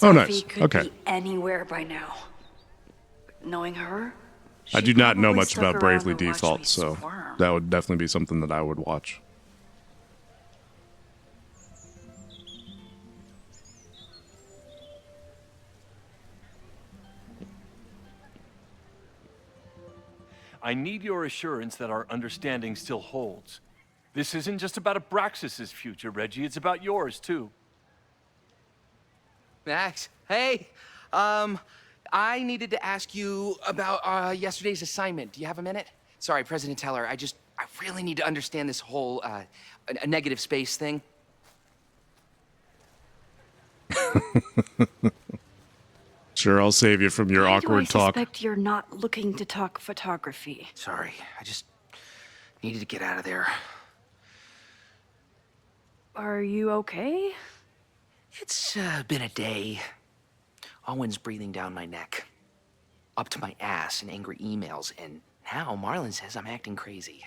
Oh, Safi nice. could Okay. be anywhere by now. Knowing her, I she do not know probably much stuck about around Bravely to watch Default, me so squirm. that would definitely be something that I would watch. I need your assurance that our understanding still holds. This isn't just about Abraxas's future, Reggie. It's about yours, too. Max, hey. I needed to ask you about yesterday's assignment. Do you have a minute? Sorry, President Teller, I really need to understand this whole, a negative space thing. Sure, I'll save you from your awkward talk. I suspect you're not looking to talk photography? Sorry, I just needed to get out of there. Are you okay? It's been a day. Owen's breathing down my neck, up to my ass in angry emails, and now Marlon says I'm acting crazy.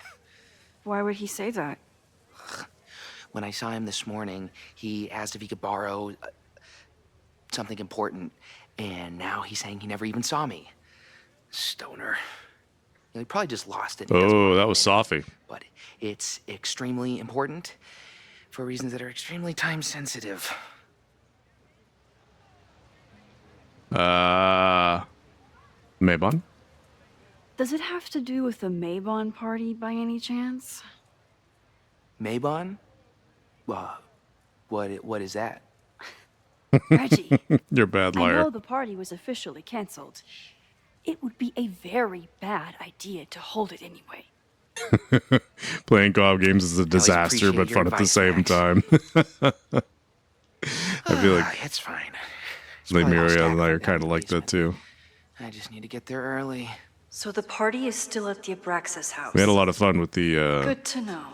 Why would he say that? When I saw him this morning, he asked if he could borrow something important, and now he's saying he never even saw me. Stoner. You know, he probably just lost it. Oh, that was Safi. But it's extremely important for reasons that are extremely time sensitive. Mabon? Does it have to do with the Mabon party by any chance? Mabon? What is that? Reggie, You're a bad I liar. know the party was officially canceled. It would be a very bad idea to hold it anyway. Playing co-op games is a disaster, appreciate but your fun at the advice, same Max. time. I feel like It's fine. Lemuria and I are kind of like that too. I just need to get there early. So the party is still at the Abraxas house. We had a lot of fun with the Good to know.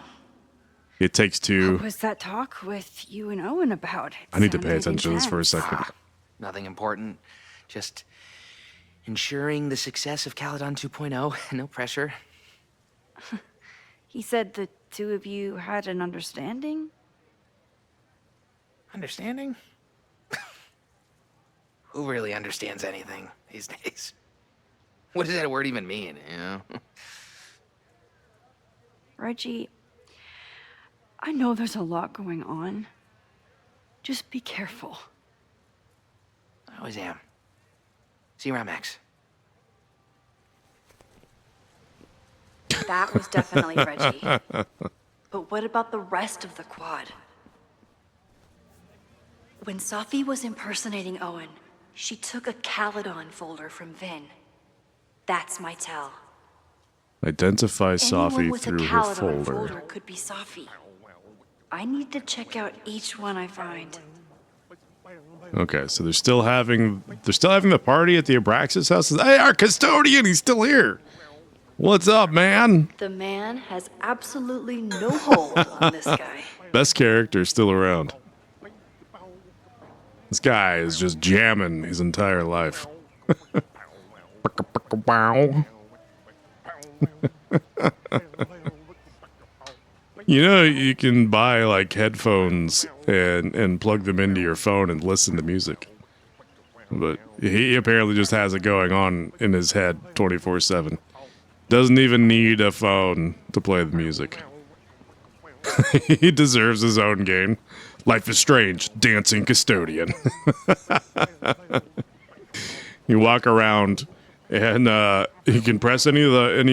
It Takes Two. What was that talk with you and Owen about? It I need to pay sounded attention to this for a intense. second. Nothing important. Just ensuring the success of Caledon 2.0. No pressure. He said the two of you had an understanding? Understanding? Who really understands anything these days? What does that word even mean, you know? Reggie, I know there's a lot going on. Just be careful. I always am. See you around, Max. That was definitely Reggie. But what about the rest of the quad? When Safi was impersonating Owen, she took a Caledon folder from Vin. That's my tell. Identify Anyone Safi with a through her Caledon folder. could be Safi. I need to check out each one I find. Okay, so they're still having the party at the Abraxas house. Hey, our custodian, he's still here. What's up, man? The man has absolutely no hold on this guy. Best character still around. This guy is just jamming his entire life. You know, you can buy like headphones and plug them into your phone and listen to music. But he apparently just has it going on in his head 24/7. Doesn't even need a phone to play the music. He deserves his own game. Life is Strange, dancing custodian. You walk around and you can press any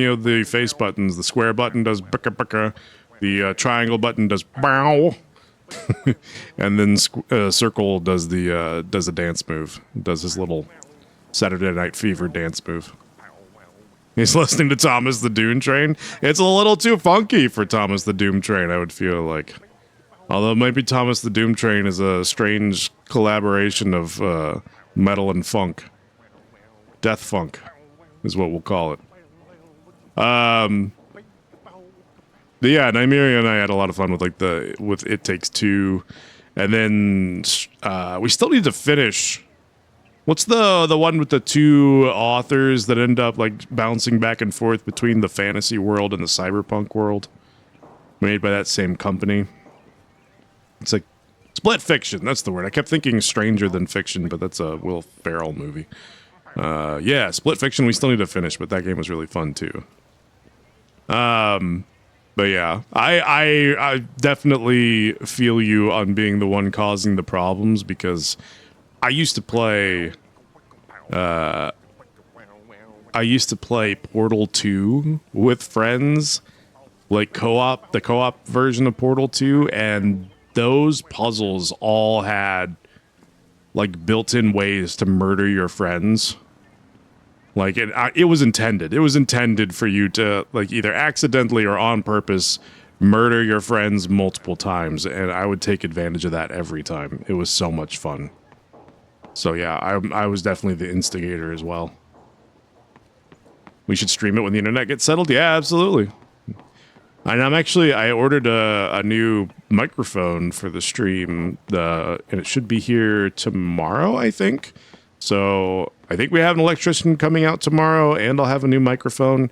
of the face buttons. The square button does bicka bicka. The triangle button does bow. And then circle does the dance move. Does his little Saturday Night Fever dance move. He's listening to Thomas the Doom Train. It's a little too funky for Thomas the Doom Train, I would feel like. Although maybe Thomas the Doom Train is a strange collaboration of metal and funk. Death funk is what we'll call it. But yeah, Nymeria and I had a lot of fun with It Takes Two. And then we still need to finish. What's the one with the two authors that end up like bouncing back and forth between the fantasy world and the cyberpunk world? Made by that same company. It's like Split Fiction, that's the word. I kept thinking Stranger Than Fiction, but that's a Will Ferrell movie. Yeah, Split Fiction we still need to finish, but that game was really fun too. But yeah, I definitely feel you on being the one causing the problems, because I used to play Portal 2 with friends, like the co-op version of Portal 2, and those puzzles all had like built-in ways to murder your friends. Like it was intended. It was intended for you to like either accidentally or on purpose murder your friends multiple times, and I would take advantage of that every time. It was so much fun. So yeah, I was definitely the instigator as well. We should stream it when the internet gets settled. Yeah, absolutely. And I ordered a new microphone for the stream, and it should be here tomorrow, I think. So I think we have an electrician coming out tomorrow, and I'll have a new microphone.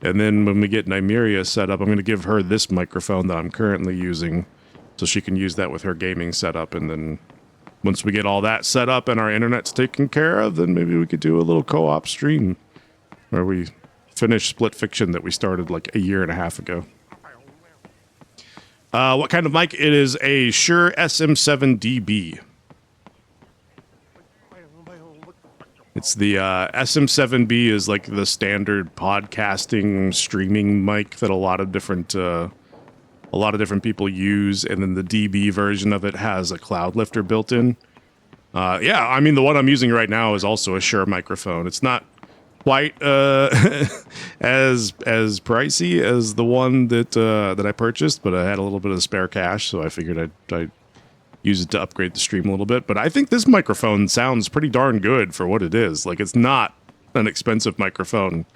And then when we get Nymeria set up, I'm going to give her this microphone that I'm currently using, so she can use that with her gaming setup. And then once we get all that set up and our internet's taken care of, then maybe we could do a little co-op stream where we finish Split Fiction that we started like a year and a half ago. What kind of mic? It is a Shure SM7DB. It's the SM7B is like the standard podcasting streaming mic that a lot of different people use, and then the DB version of it has a cloud lifter built in. Yeah, I mean the one I'm using right now is also a Shure microphone. It's not quite as pricey as the one that I purchased, but I had a little bit of spare cash, so I figured I'd use it to upgrade the stream a little bit. But I think this microphone sounds pretty darn good for what it is. Like, it's not an expensive microphone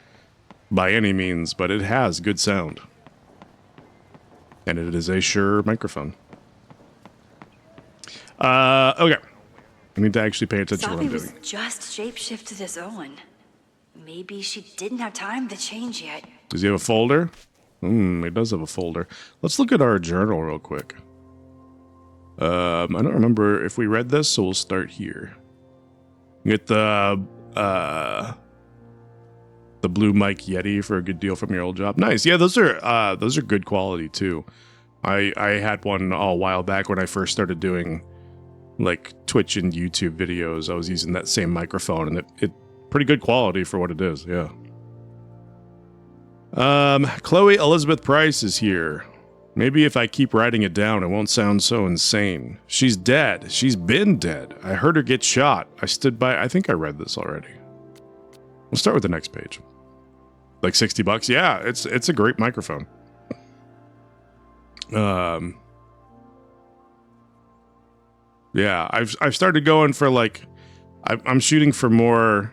by any means, but it has good sound. And it is a Shure microphone. Okay. I need to actually pay attention to what I'm Safi doing. was just shapeshifted as Owen. Maybe she didn't have time to change yet. Does he have a folder? He does have a folder. Let's look at our journal real quick. I don't remember if we read this, so we'll start here. Get the Blue Mic Yeti for a good deal from your old job. Nice. Yeah, those are good quality too. I had one a while back when I first started doing like Twitch and YouTube videos. I was using that same microphone, and it pretty good quality for what it is. Yeah. Chloe Elizabeth Price is here. Maybe if I keep writing it down, it won't sound so insane. She's dead. She's been dead. I heard her get shot. I stood by. I think I read this already. We'll start with the next page. Like $60? Yeah, it's a great microphone. Yeah, I've started going for like, I'm shooting for more,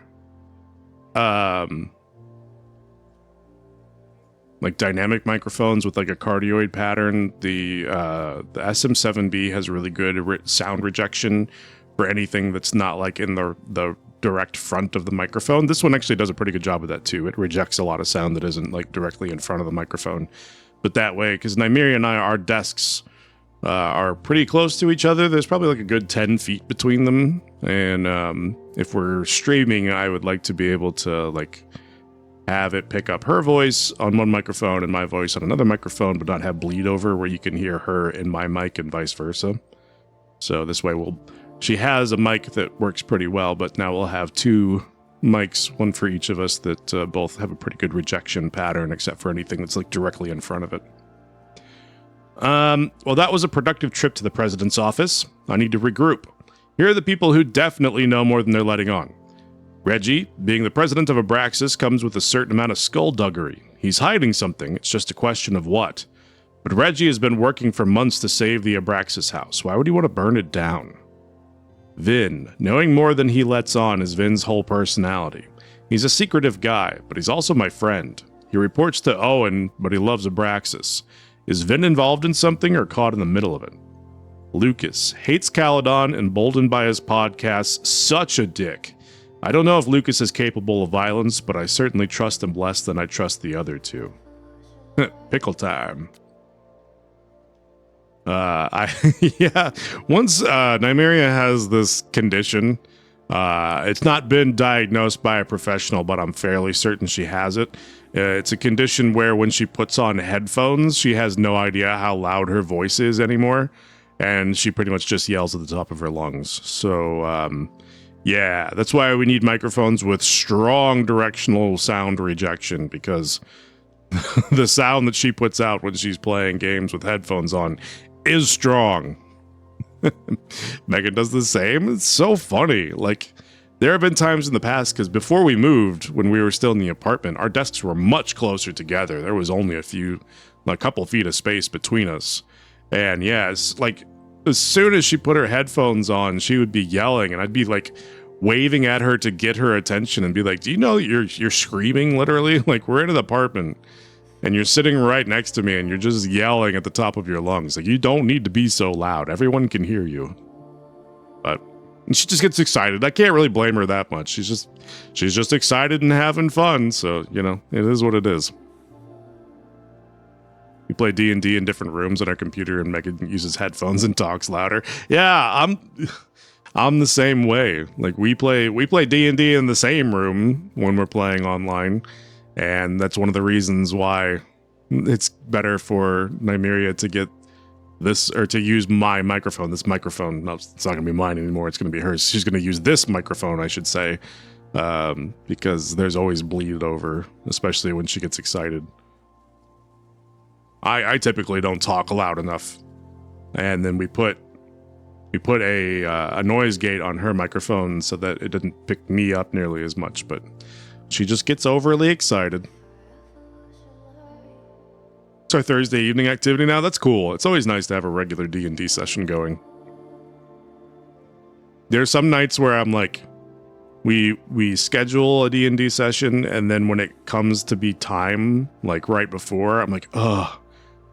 like dynamic microphones with like a cardioid pattern. The SM7B has really good sound rejection for anything that's not like in the direct front of the microphone. This one actually does a pretty good job of that too. It rejects a lot of sound that isn't like directly in front of the microphone. But that way, because Nymeria and I, our desks are pretty close to each other. There's probably like a good 10 feet between them. And if we're streaming, I would like to be able to like have it pick up her voice on one microphone and my voice on another microphone, but not have bleed over where you can hear her in my mic and vice versa. So this way she has a mic that works pretty well, but now we'll have two mics, one for each of us, that both have a pretty good rejection pattern, except for anything that's like directly in front of it. Well, that was a productive trip to the president's office. I need to regroup. Here are the people who definitely know more than they're letting on. Reggie, being the president of Abraxas, comes with a certain amount of skullduggery. He's hiding something, it's just a question of what. But Reggie has been working for months to save the Abraxas house. Why would he want to burn it down? Vin, knowing more than he lets on is Vin's whole personality. He's a secretive guy, but he's also my friend. He reports to Owen, but he loves Abraxas. Is Vin involved in something or caught in the middle of it? Lucas, hates Caledon, emboldened by his podcast, such a dick. I don't know if Lucas is capable of violence, but I certainly trust him less than I trust the other two. Pickle time. I yeah. Once Nymeria has this condition, it's not been diagnosed by a professional, but I'm fairly certain she has it. It's a condition where when she puts on headphones, she has no idea how loud her voice is anymore, and she pretty much just yells at the top of her lungs. So yeah, that's why we need microphones with strong directional sound rejection, because the sound that she puts out when she's playing games with headphones on is strong. Megan does the same. It's so funny. Like, there have been times in the past, because before we moved, when we were still in the apartment, our desks were much closer together. There was only a couple feet of space between us. And yeah, it's like, as soon as she put her headphones on, she would be yelling, and I'd be like waving at her to get her attention and be like, do you know you're screaming literally? Like, we're in an apartment and you're sitting right next to me and you're just yelling at the top of your lungs. Like, you don't need to be so loud. Everyone can hear you. But she just gets excited. I can't really blame her that much. She's just excited and having fun. So, you know, it is what it is. We play D&D in different rooms on our computer, and Megan uses headphones and talks louder. Yeah, I'm the same way. Like, we play D&D in the same room when we're playing online, and that's one of the reasons why it's better for Nymeria to get this, or to use my microphone. This microphone, no, it's not gonna be mine anymore. It's gonna be hers. She's gonna use this microphone, I should say, because there's always bleed over, especially when she gets excited. I typically don't talk loud enough, and then we put a noise gate on her microphone so that it didn't pick me up nearly as much, but she just gets overly excited. It's our Thursday evening activity now. That's cool. It's always nice to have a regular D&D session going. There's some nights where I'm like, we schedule a D&D session, and then when it comes to be time, like right before, I'm like, ugh,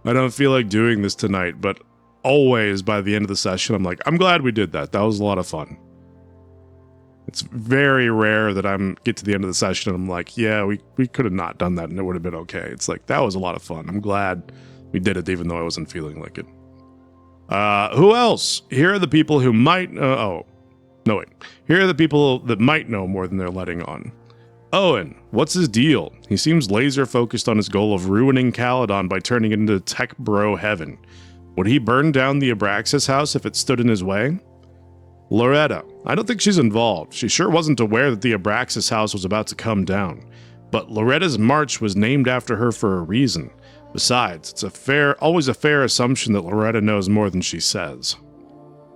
I don't feel like doing this tonight. But always by the end of the session, I'm like, I'm glad we did that. That was a lot of fun. It's very rare that get to the end of the session and I'm like, yeah, we could have not done that and it would have been okay. It's like, that was a lot of fun. I'm glad we did it, even though I wasn't feeling like it. Who else? Here are the people who might... Here are the people that might know more than they're letting on. Owen, what's his deal? He seems laser focused on his goal of ruining Caledon by turning it into tech bro heaven. Would he burn down the Abraxas house if it stood in his way? Loretta, I don't think she's involved. She sure wasn't aware that the Abraxas house was about to come down. But Loretta's march was named after her for a reason. Besides, it's always a fair assumption that Loretta knows more than she says.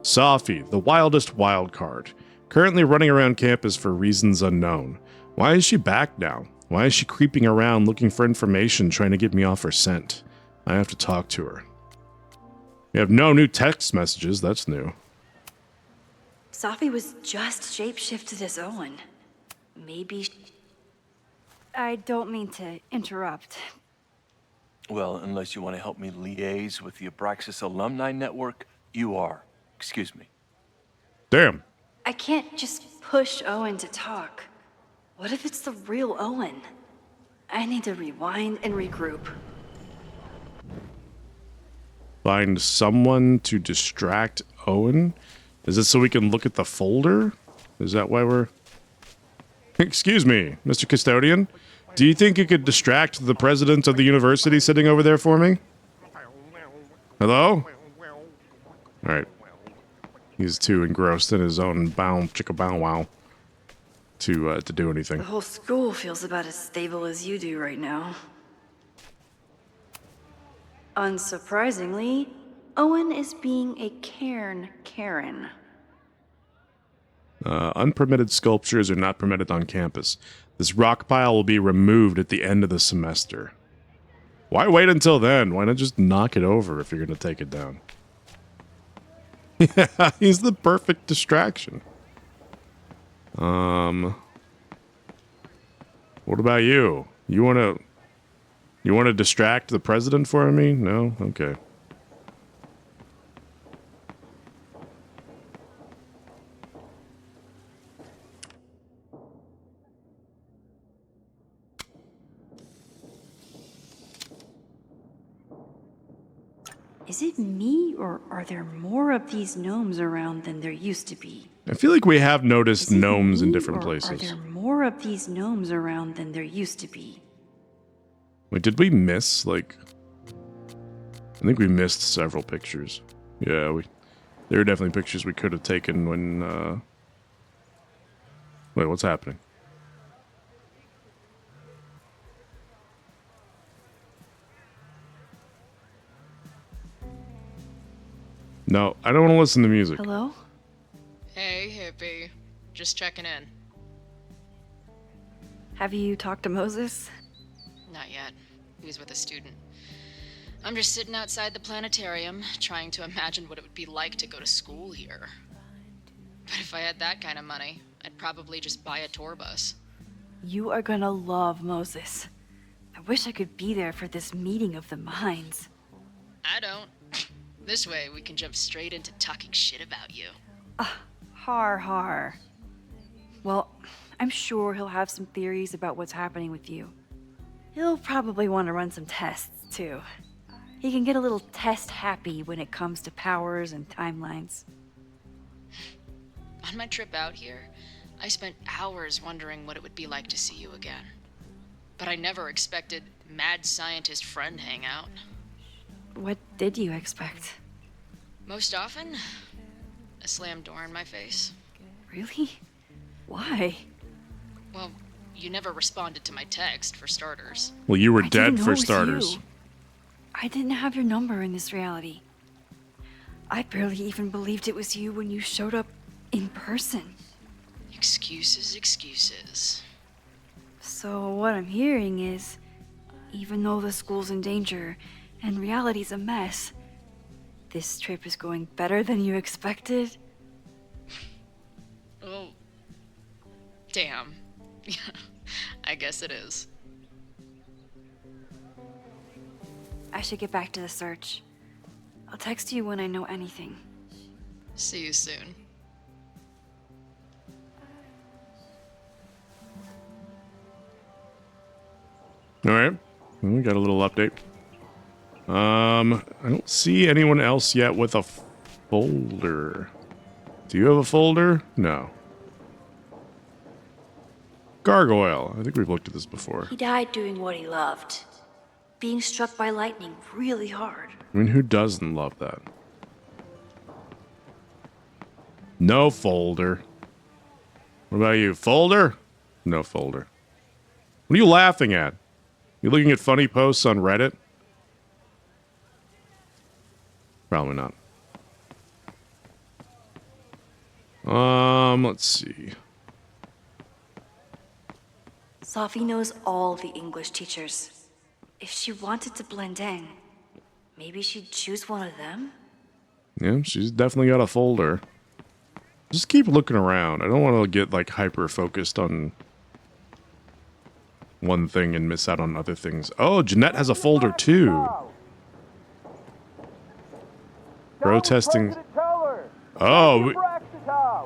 Safi, the wildest wild card. Currently running around campus for reasons unknown. Why is she back now? Why is she creeping around looking for information, trying to get me off her scent? I have to talk to her. We have no new text messages, that's new. Safi was just shapeshifted as Owen. Maybe... I don't mean to interrupt. Well, unless you want to help me liaise with the Abraxas Alumni Network, you are. Excuse me. Damn. I can't just push Owen to talk. What if it's the real Owen? I need to rewind and regroup. Find someone to distract Owen? Is this so we can look at the folder? Is that why we're... Excuse me, Mr. Custodian. Do you think you could distract the president of the university sitting over there for me? Hello? Alright. He's too engrossed in his own chicka bow wow to do anything. The whole school feels about as stable as you do right now. Unsurprisingly, Owen is being a cairn Karen. Unpermitted sculptures are not permitted on campus. This rock pile will be removed at the end of the semester. Why wait until then? Why not just knock it over if you're going to take it down? Yeah, he's the perfect distraction. What about you? You want to distract the president for me? No? Okay. Is it me, or are there more of these gnomes around than there used to be? I feel like we have noticed Is it gnomes in me, different or places. Are there more of these gnomes around than there used to be? Wait, did we miss, like... I think we missed several pictures. Yeah, there are definitely pictures we could have taken when, Wait, what's happening? No, I don't want to listen to music. Hello? Hey, hippie. Just checking in. Have you talked to Moses? Not yet. He was with a student. I'm just sitting outside the planetarium, trying to imagine what it would be like to go to school here. But if I had that kind of money, I'd probably just buy a tour bus. You are gonna love Moses. I wish I could be there for this meeting of the minds. I don't. This way, we can jump straight into talking shit about you. Har har. Well, I'm sure he'll have some theories about what's happening with you. He'll probably want to run some tests, too. He can get a little test happy when it comes to powers and timelines. On my trip out here, I spent hours wondering what it would be like to see you again. But I never expected mad scientist friend hangout. What did you expect? Most often, a slam door in my face. Really? Why? Well, you never responded to my text, for starters. Well, you were I dead didn't know for it was starters. you. I didn't have your number in this reality. I barely even believed it was you when you showed up in person. Excuses, excuses. So what I'm hearing is, even though the school's in danger and reality's a mess, this trip is going better than you expected? Oh. Damn. I guess it is. I should get back to the search. I'll text you when I know anything. See you soon. All right, we got a little update. I don't see anyone else yet with a folder. Do you have a folder? No. Gargoyle. I think we've looked at this before. He died doing what he loved. Being struck by lightning really hard. I mean, who doesn't love that? No folder. What about you? Folder? No folder. What are you laughing at? You looking at funny posts on Reddit? Probably not. Let's see. Sophie knows all the English teachers. If she wanted to blend in, maybe she'd choose one of them? Yeah, she's definitely got a folder. Just keep looking around. I don't want to get, like, hyper-focused on one thing and miss out on other things. Oh, Jeanette has a folder, too. Protesting. Oh,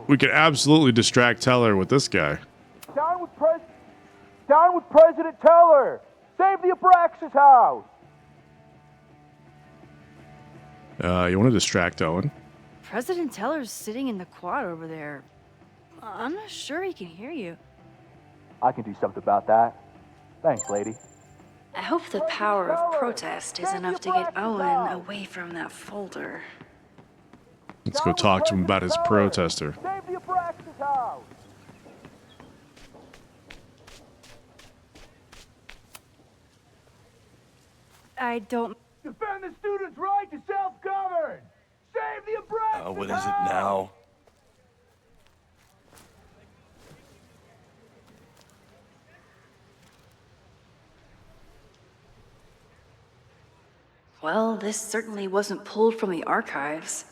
we could absolutely distract Teller with this guy. Down with President Teller! Save the Abraxas house! You want to distract Owen? President Teller's sitting in the quad over there. I'm not sure he can hear you. I can do something about that. Thanks, lady. I hope the power of protest is enough to get Owen away from that folder. Let's go talk to him about his protester. Save the Abraxas house! I don't... Defend the students' right to self-govern! Save the Abraxas What is it now? Well, this certainly wasn't pulled from the archives.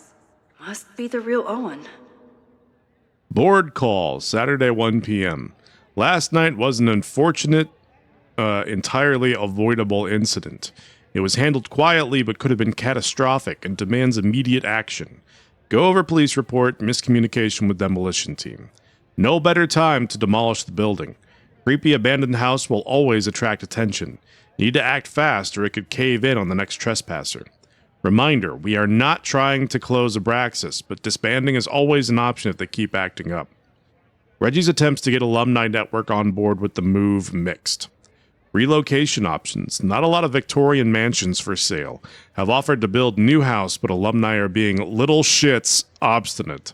Must be the real Owen. Board call, Saturday 1 p.m. Last night was an unfortunate, entirely avoidable incident. It was handled quietly but could have been catastrophic and demands immediate action. Go over police report, miscommunication with demolition team. No better time to demolish the building. Creepy abandoned house will always attract attention. Need to act fast or it could cave in on the next trespasser. Reminder, we are not trying to close Abraxas, but disbanding is always an option if they keep acting up. Reggie's attempts to get Alumni Network on board with the move mixed. Relocation options, not a lot of Victorian mansions for sale, have offered to build new house, but alumni are being little shits obstinate.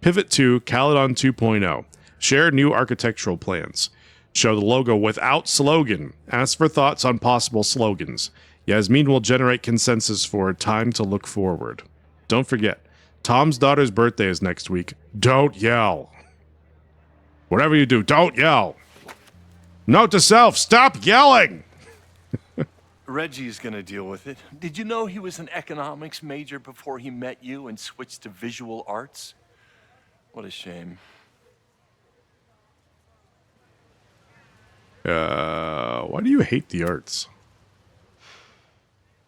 Pivot to Caledon 2.0. Share new architectural plans. Show the logo without slogan. Ask for thoughts on possible slogans. Yasmin will generate consensus for time to look forward. Don't forget, Tom's daughter's birthday is next week. Don't yell. Whatever you do, don't yell. Note to self, stop yelling! Reggie's gonna deal with it. Did you know he was an economics major before he met you and switched to visual arts? What a shame. Why do you hate the arts?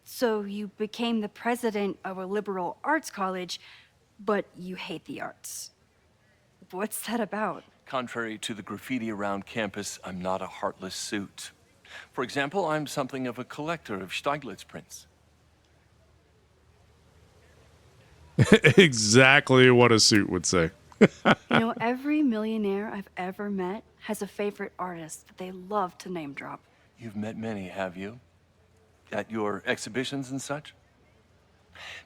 So you became the president of a liberal arts college, but you hate the arts. What's that about? Contrary to the graffiti around campus, I'm not a heartless suit. For example, I'm something of a collector of Stieglitz prints. Exactly what a suit would say. Every millionaire I've ever met has a favorite artist that they love to name drop. You've met many, have you? At your exhibitions and such?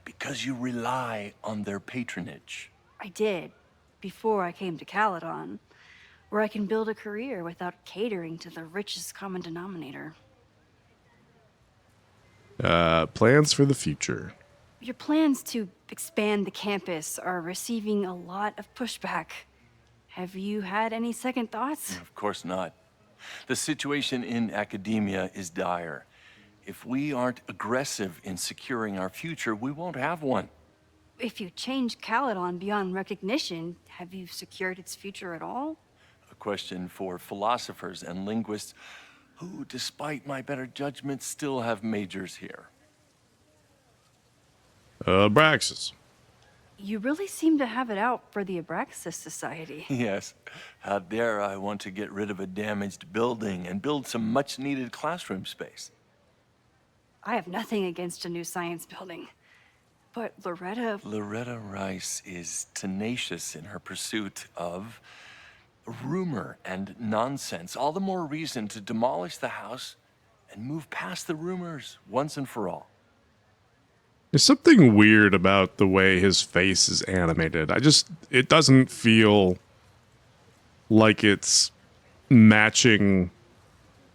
Because you rely on their patronage. I did, before I came to Caledon, where I can build a career without catering to the richest common denominator. Plans for the future. Your plans to expand the campus are receiving a lot of pushback. Have you had any second thoughts? Of course not. The situation in academia is dire. If we aren't aggressive in securing our future, we won't have one. If you change Caledon beyond recognition, have you secured its future at all? A question for philosophers and linguists who, despite my better judgment, still have majors here. Abraxas. You really seem to have it out for the Abraxas Society. Yes. How dare I want to get rid of a damaged building and build some much-needed classroom space. I have nothing against a new science building. But Loretta Rice is tenacious in her pursuit of rumor and nonsense. All the more reason to demolish the house and move past the rumors once and for all. There's something weird about the way his face is animated. It doesn't feel like it's matching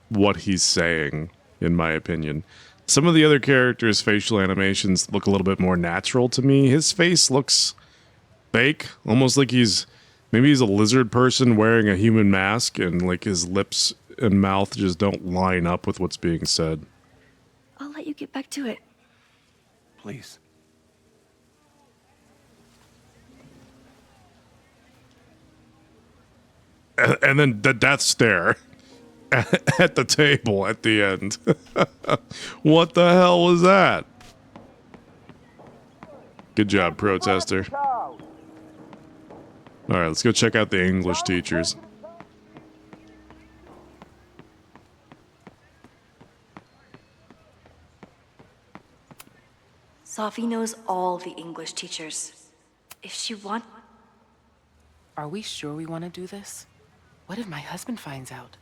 what he's saying, in my opinion. Some of the other characters' facial animations look a little bit more natural to me. His face looks fake, almost like maybe he's a lizard person wearing a human mask, and like his lips and mouth just don't line up with what's being said. I'll let you get back to it. Please. And then the death stare at the table at the end. What the hell was that? Good job, protester. All right, let's go check out the English teachers. Sophie knows all the English teachers. If she wants... Are we sure we want to do this? What if my husband finds out?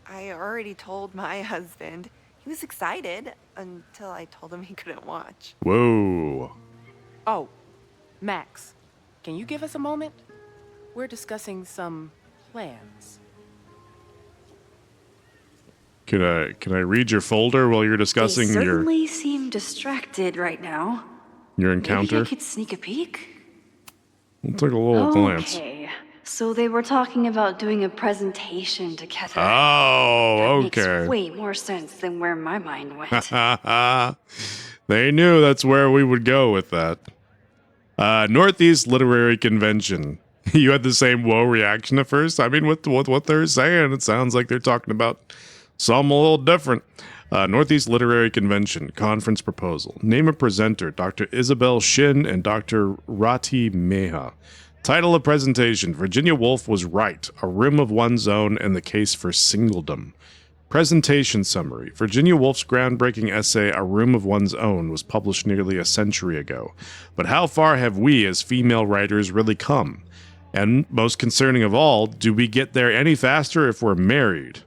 I already told my husband. He was excited until I told him he couldn't watch. Whoa. Oh, Max, can you give us a moment? We're discussing some plans. Can I read your folder while you're discussing They certainly seem distracted right now. your encounter? Maybe I could sneak a peek? We'll take a little glance. Okay, so they were talking about doing a presentation together. Oh, Makes okay. way more sense than where my mind went. They knew that's where we would go with that. Northeast Literary Convention. You had the same whoa reaction at first? I mean, with what they're saying, it sounds like they're talking about something a little different. Northeast Literary Convention Conference Proposal. Name a presenter, Dr. Isabel Shin and Dr. Rati Meha. Title of presentation, Virginia Woolf was right. A rim of one's own and the case for singledom. Presentation summary. Virginia Woolf's groundbreaking essay, A Room of One's Own, was published nearly a century ago. But how far have we as female writers really come? And most concerning of all, do we get there any faster if we're married?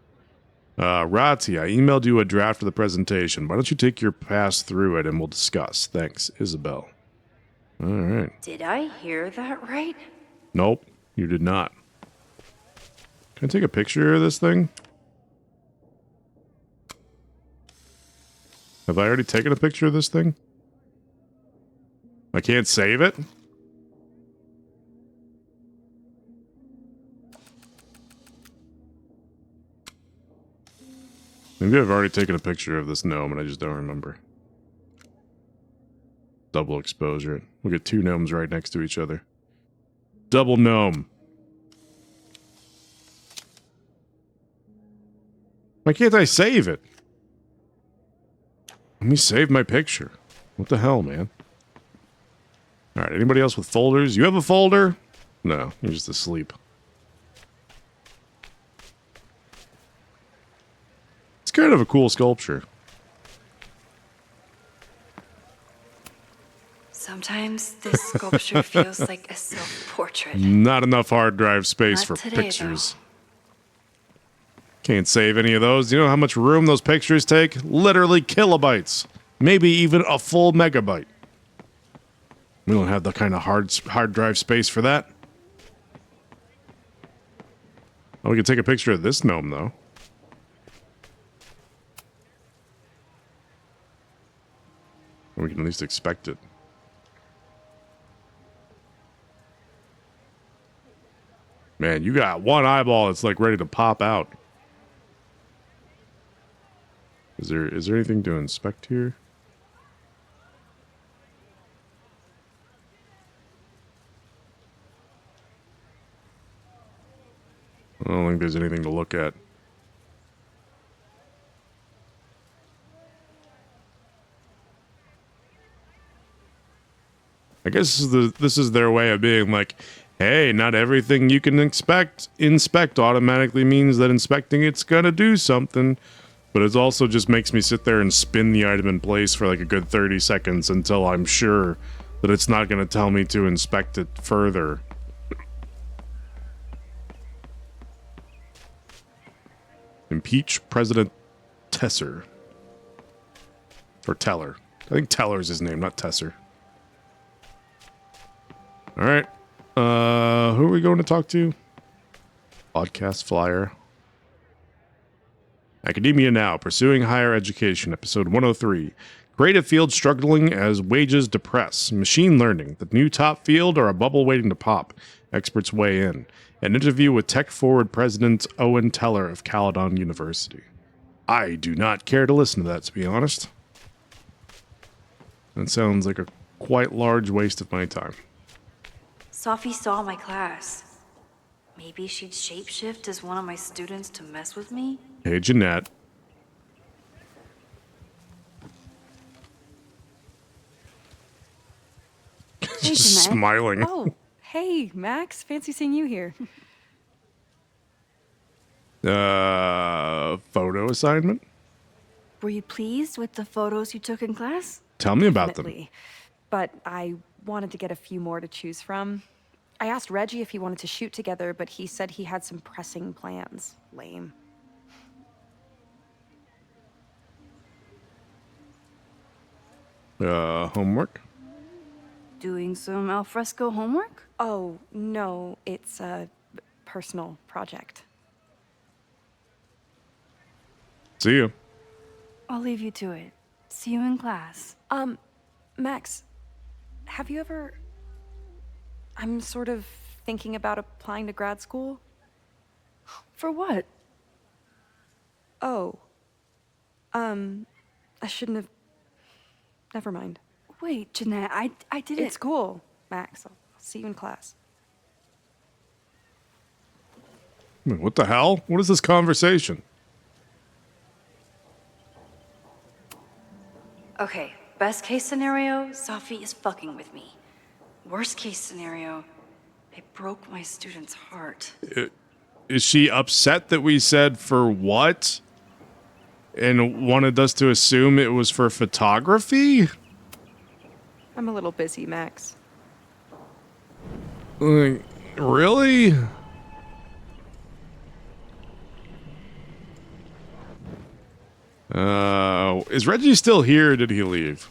Rati, I emailed you a draft of the presentation. Why don't you take your pass through it and we'll discuss. Thanks, Isabel. All right. Did I hear that right? Nope, you did not. Can I take a picture of this thing? Have I already taken a picture of this thing? I can't save it? Maybe I've already taken a picture of this gnome and I just don't remember. Double exposure. We'll get two gnomes right next to each other. Double gnome. Why can't I save it? Let me save my picture. What the hell, man? Alright, anybody else with folders? You have a folder? No, you're just asleep. It's kind of a cool sculpture. Sometimes this sculpture feels like a self-portrait. Not enough hard drive space Not for today, pictures. Can't save any of those. You know how much room those pictures take? Literally kilobytes. Maybe even a full megabyte. We don't have the kind of hard drive space for that. Oh, we can take a picture of this gnome, though. We can at least expect it. Man, you got one eyeball that's like ready to pop out. Is there anything to inspect here? I don't think there's anything to look at. I guess this is their way of being like, hey, not everything you can inspect automatically means that inspecting it's gonna do something. But it also just makes me sit there and spin the item in place for like a good 30 seconds until I'm sure that it's not gonna tell me to inspect it further. Impeach President Tesser. Or Teller. I think Teller's his name, not Tesser. Alright. Who are we going to talk to? Podcast flyer. Academia Now, Pursuing Higher Education, episode 103. Creative field struggling as wages depress. Machine learning, the new top field or a bubble waiting to pop? Experts weigh in. An interview with Tech Forward President Owen Teller of Caledon University. I do not care to listen to that, to be honest. That sounds like a quite large waste of my time. Sophie saw my class. Maybe she'd shapeshift as one of my students to mess with me? Hey, Jeanette. Hey, Just Jeanette. smiling. Oh, hey, Max. Fancy seeing you here. Photo assignment? Were you pleased with the photos you took in class? Tell me about them. Definitely. But I wanted to get a few more to choose from. I asked Reggie if he wanted to shoot together, but he said he had some pressing plans. Lame. Homework? Doing some alfresco homework? Oh, no, it's a personal project. See you. I'll leave you to it. See you in class. Max, have you ever... I'm sort of thinking about applying to grad school. For what? Oh. I shouldn't have... Never mind. Wait, Jeanette, I didn't... It's cool, Max. I'll see you in class. What the hell? What is this conversation? Okay, best case scenario, Sophie is fucking with me. Worst case scenario, I broke my student's heart. Is she upset that we said for what? and wanted us to assume it was for photography? I'm a little busy, Max. Really? Is Reggie still here or did he leave?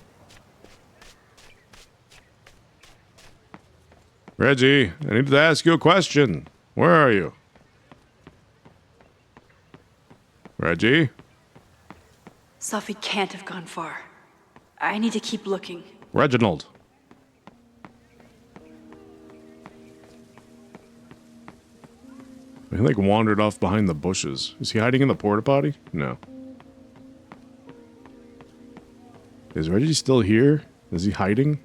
Reggie, I need to ask you a question. Where are you? Reggie? Sophie can't have gone far. I need to keep looking. Reginald. He like wandered off behind the bushes. Is he hiding in the porta potty? No. Is Reggie still here? Is he hiding?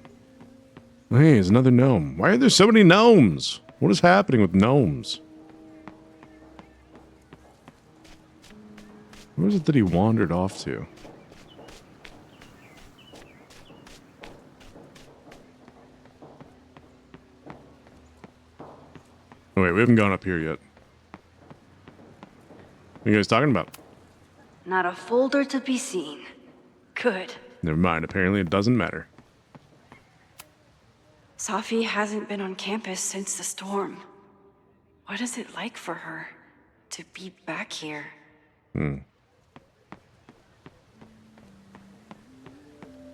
Hey, there's another gnome. Why are there so many gnomes? What is happening with gnomes? Where is it that he wandered off to? Oh wait, we haven't gone up here yet. What are you guys talking about? Not a folder to be seen. Good. Never mind, apparently it doesn't matter. Sophie hasn't been on campus since the storm. What is it like for her to be back here?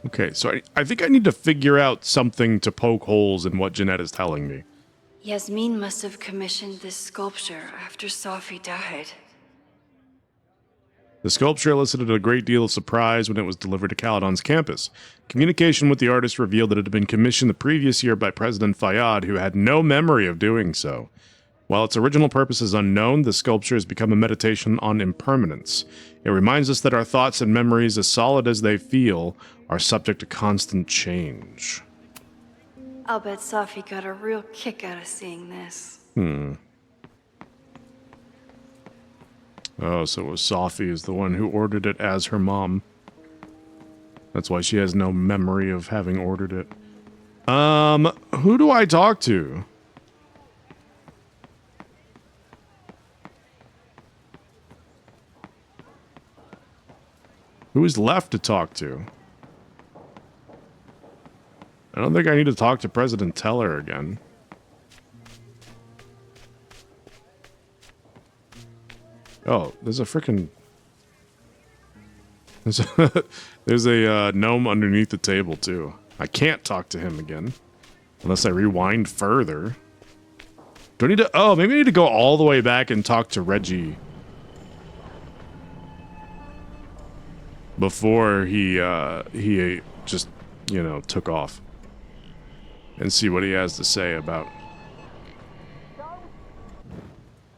Okay, so I think I need to figure out something to poke holes in what Jeanette is telling me. Yasmin must have commissioned this sculpture after Sophie died. The sculpture elicited a great deal of surprise when it was delivered to Caledon's campus. Communication with the artist revealed that it had been commissioned the previous year by President Fayyad, who had no memory of doing so. While its original purpose is unknown, the sculpture has become a meditation on impermanence. It reminds us that our thoughts and memories, as solid as they feel, are subject to constant change. I'll bet Sophie got a real kick out of seeing this. Oh, so it was Sophie is the one who ordered it as her mom. That's why she has no memory of having ordered it. Who do I talk to? Who is left to talk to? I don't think I need to talk to President Teller again. Oh, there's a frickin'... There's a gnome underneath the table, too. I can't talk to him again. Unless I rewind further. Do I need to... Oh, maybe I need to go all the way back and talk to Reggie. Before he just, you know, took off. And see what he has to say about...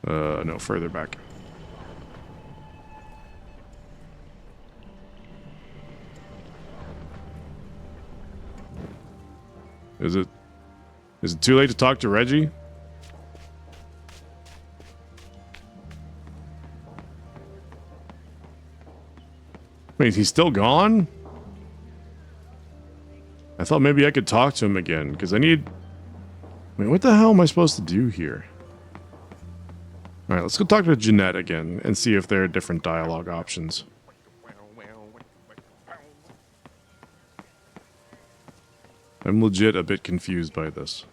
no, further back. Is it too late to talk to Reggie? Wait, he's still gone? I thought maybe I could talk to him again, because I need... Wait, what the hell am I supposed to do here? Alright, let's go talk to Jeanette again, and see if there are different dialogue options. I'm legit a bit confused by this.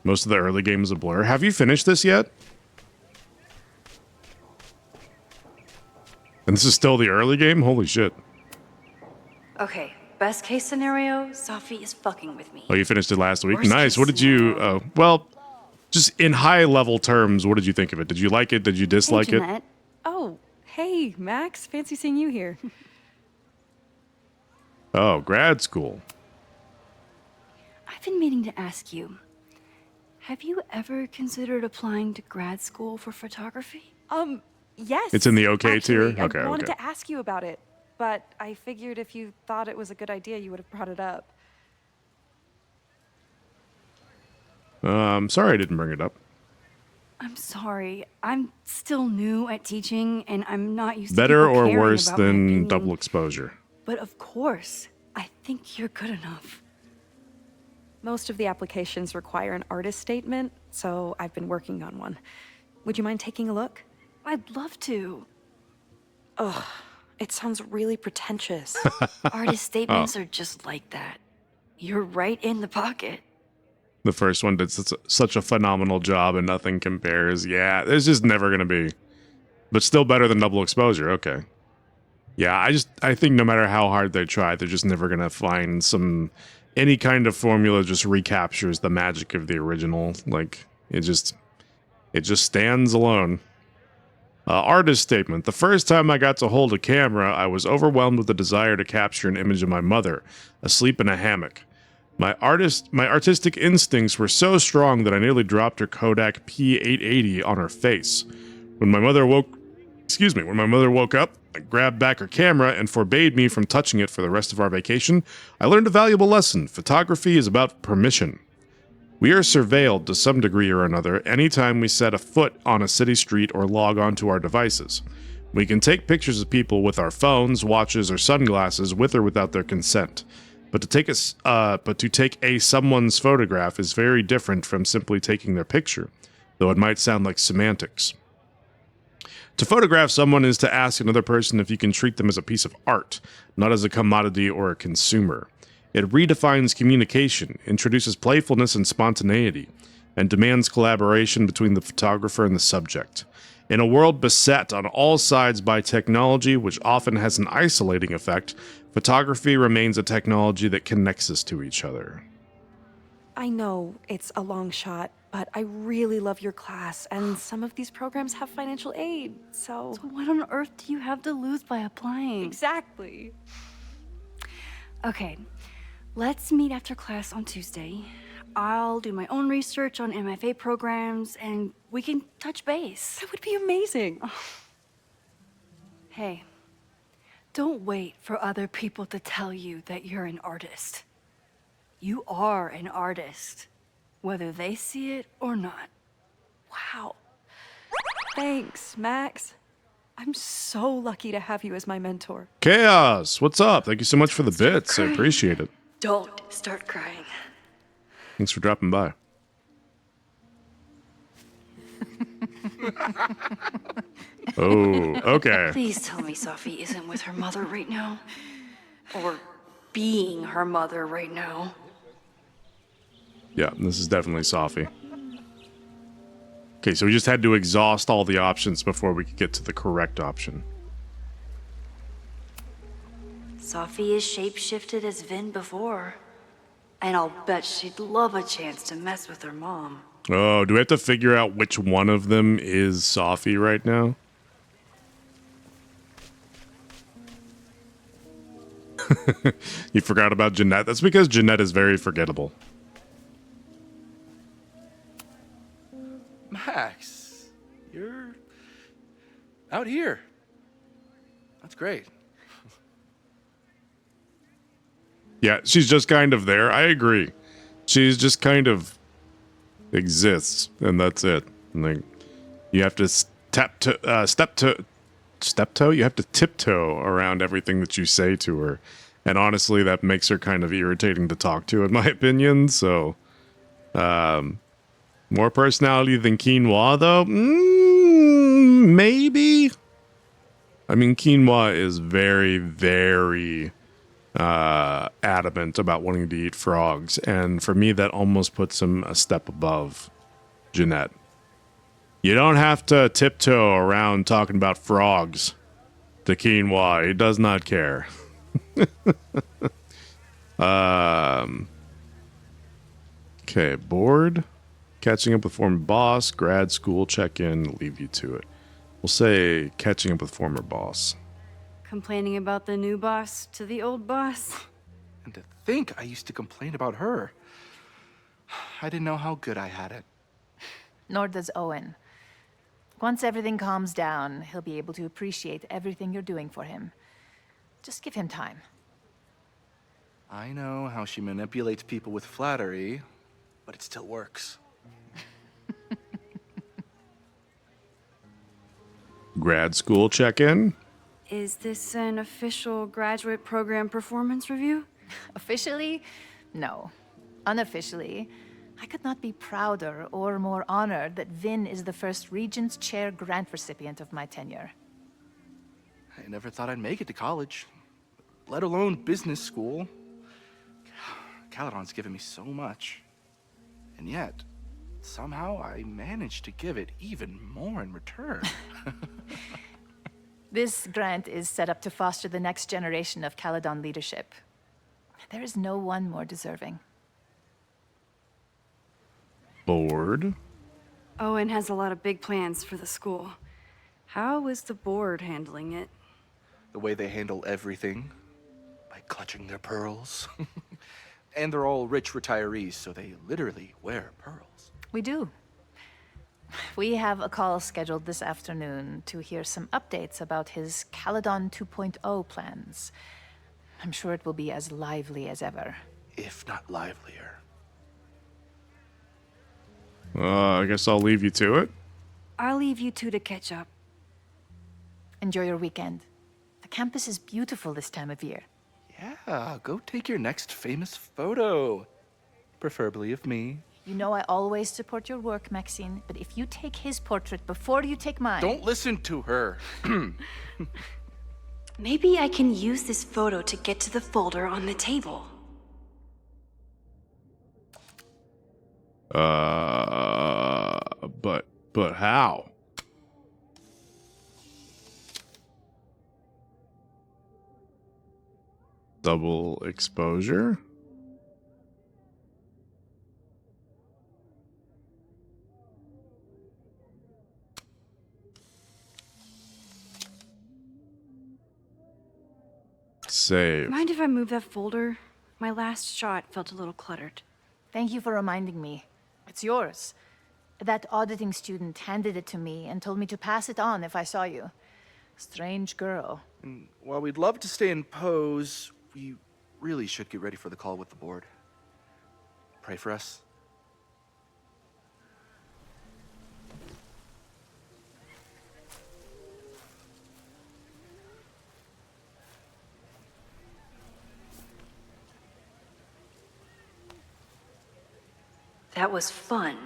Most of the early game is a blur. Have you finished this yet? And this is still the early game? Holy shit. Okay, best case scenario, Sophie is fucking with me. Oh, you finished it last week? Worst Nice. case What did you... scenario. well, just in high-level terms, what did you think of it? Did you like it? Did you dislike Hey, it? Jeanette. Oh, hey, Max. Fancy seeing you here. Oh, grad school. I've been meaning to ask you. Have you ever considered applying to grad school for photography? Yes. It's in the okay tier? actually, Okay, I wanted okay. to ask you about it, but I figured if you thought it was a good idea, you would have brought it up. Sorry I didn't bring it up. I'm sorry. I'm still new at teaching, and I'm not used to Better people or caring worse about my than opinion. double exposure? But of course, I think you're good enough. Most of the applications require an artist statement, so I've been working on one. Would you mind taking a look? I'd love to. It sounds really pretentious. Artist statements are just like that. You're right in the pocket. The first one did such a phenomenal job and nothing compares. Yeah, there's just never going to be. But still better than Double Exposure. Okay. Yeah, I think no matter how hard they try, they're just never going to find any kind of formula just recaptures the magic of the original. Like, it just stands alone. Artist statement. The first time I got to hold a camera, I was overwhelmed with the desire to capture an image of my mother, asleep in a hammock. My artistic instincts were so strong that I nearly dropped her Kodak P880 on her face. When my mother woke up, I grabbed back her camera and forbade me from touching it for the rest of our vacation. I learned a valuable lesson. Photography is about permission. We are surveilled to some degree or another anytime we set a foot on a city street or log onto our devices. We can take pictures of people with our phones, watches, or sunglasses with or without their consent. But to take someone's photograph is very different from simply taking their picture, though it might sound like semantics. To photograph someone is to ask another person if you can treat them as a piece of art, not as a commodity or a consumer. It redefines communication, introduces playfulness and spontaneity, and demands collaboration between the photographer and the subject. In a world beset on all sides by technology, which often has an isolating effect, photography remains a technology that connects us to each other. I know it's a long shot, but I really love your class, and some of these programs have financial aid, so... So what on earth do you have to lose by applying? Exactly. Okay, let's meet after class on Tuesday. I'll do my own research on MFA programs, and we can touch base. That would be amazing. Hey, don't wait for other people to tell you that you're an artist. You are an artist, whether they see it or not. Wow. Thanks, Max. I'm so lucky to have you as my mentor. Chaos, what's up? Thank you so much for the bits. I appreciate it. Don't start crying. Thanks for dropping by. Oh, okay. Please tell me Sophie isn't with her mother right now. Or being her mother right now. Yeah, this is definitely Sophie. Okay, so we just had to exhaust all the options before we could get to the correct option. Sophie is shapeshifted as Vin before. And I'll bet she'd love a chance to mess with her mom. Oh, do we have to figure out which one of them is Sophie right now? You forgot about Jeanette? That's because Jeanette is very forgettable. Max, you're out here. That's great. Yeah, she's just kind of there. I agree. She's just kind of exists, and that's it. And like, you have to you have to tiptoe around everything that you say to her. And honestly, that makes her kind of irritating to talk to, in my opinion. So, more personality than Quinoa, though? Maybe? I mean, Quinoa is very, very adamant about wanting to eat frogs. And for me, that almost puts him a step above Jeanette. You don't have to tiptoe around talking about frogs to Quinoa. He does not care. Okay, bored. Catching up with former boss, grad school check-in, leave you to it. We'll say catching up with former boss. Complaining about the new boss to the old boss? And to think I used to complain about her. I didn't know how good I had it. Nor does Owen. Once everything calms down, he'll be able to appreciate everything you're doing for him. Just give him time. I know how she manipulates people with flattery, but it still works. Grad school check-in? Is this an official graduate program performance review? Officially? No. Unofficially, I could not be prouder or more honored that Vin is the first Regents Chair grant recipient of my tenure. I never thought I'd make it to college, let alone business school. Caledon's given me so much. And yet, somehow I managed to give it even more in return. This grant is set up to foster the next generation of Caledon leadership. There is no one more deserving. Board. Owen has a lot of big plans for the school. How is the board handling it? The way they handle everything, by clutching their pearls. And they're all rich retirees, so they literally wear pearls. We do. We have a call scheduled this afternoon to hear some updates about his Caledon 2.0 plans. I'm sure it will be as lively as ever. If not livelier. I guess I'll leave you to it. I'll leave you two to catch up. Enjoy your weekend. The campus is beautiful this time of year. Yeah, go take your next famous photo. Preferably of me. You know I always support your work, Maxine, but if you take his portrait before you take mine... Don't listen to her. Maybe I can use this photo to get to the folder on the table. But how? Double exposure? Save. Mind if I move that folder? My last shot felt a little cluttered. Thank you for reminding me. It's yours. That auditing student handed it to me and told me to pass it on if I saw you. Strange girl. And while we'd love to stay in pose, we really should get ready for the call with the board. Pray for us. That was fun.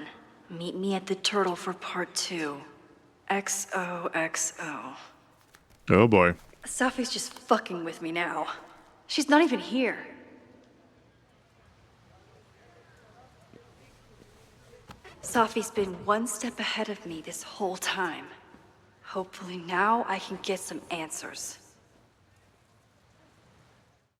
Meet me at the Turtle for part 2. XOXO. Oh boy. Safi's just fucking with me now. She's not even here. Safi's been one step ahead of me this whole time. Hopefully now I can get some answers.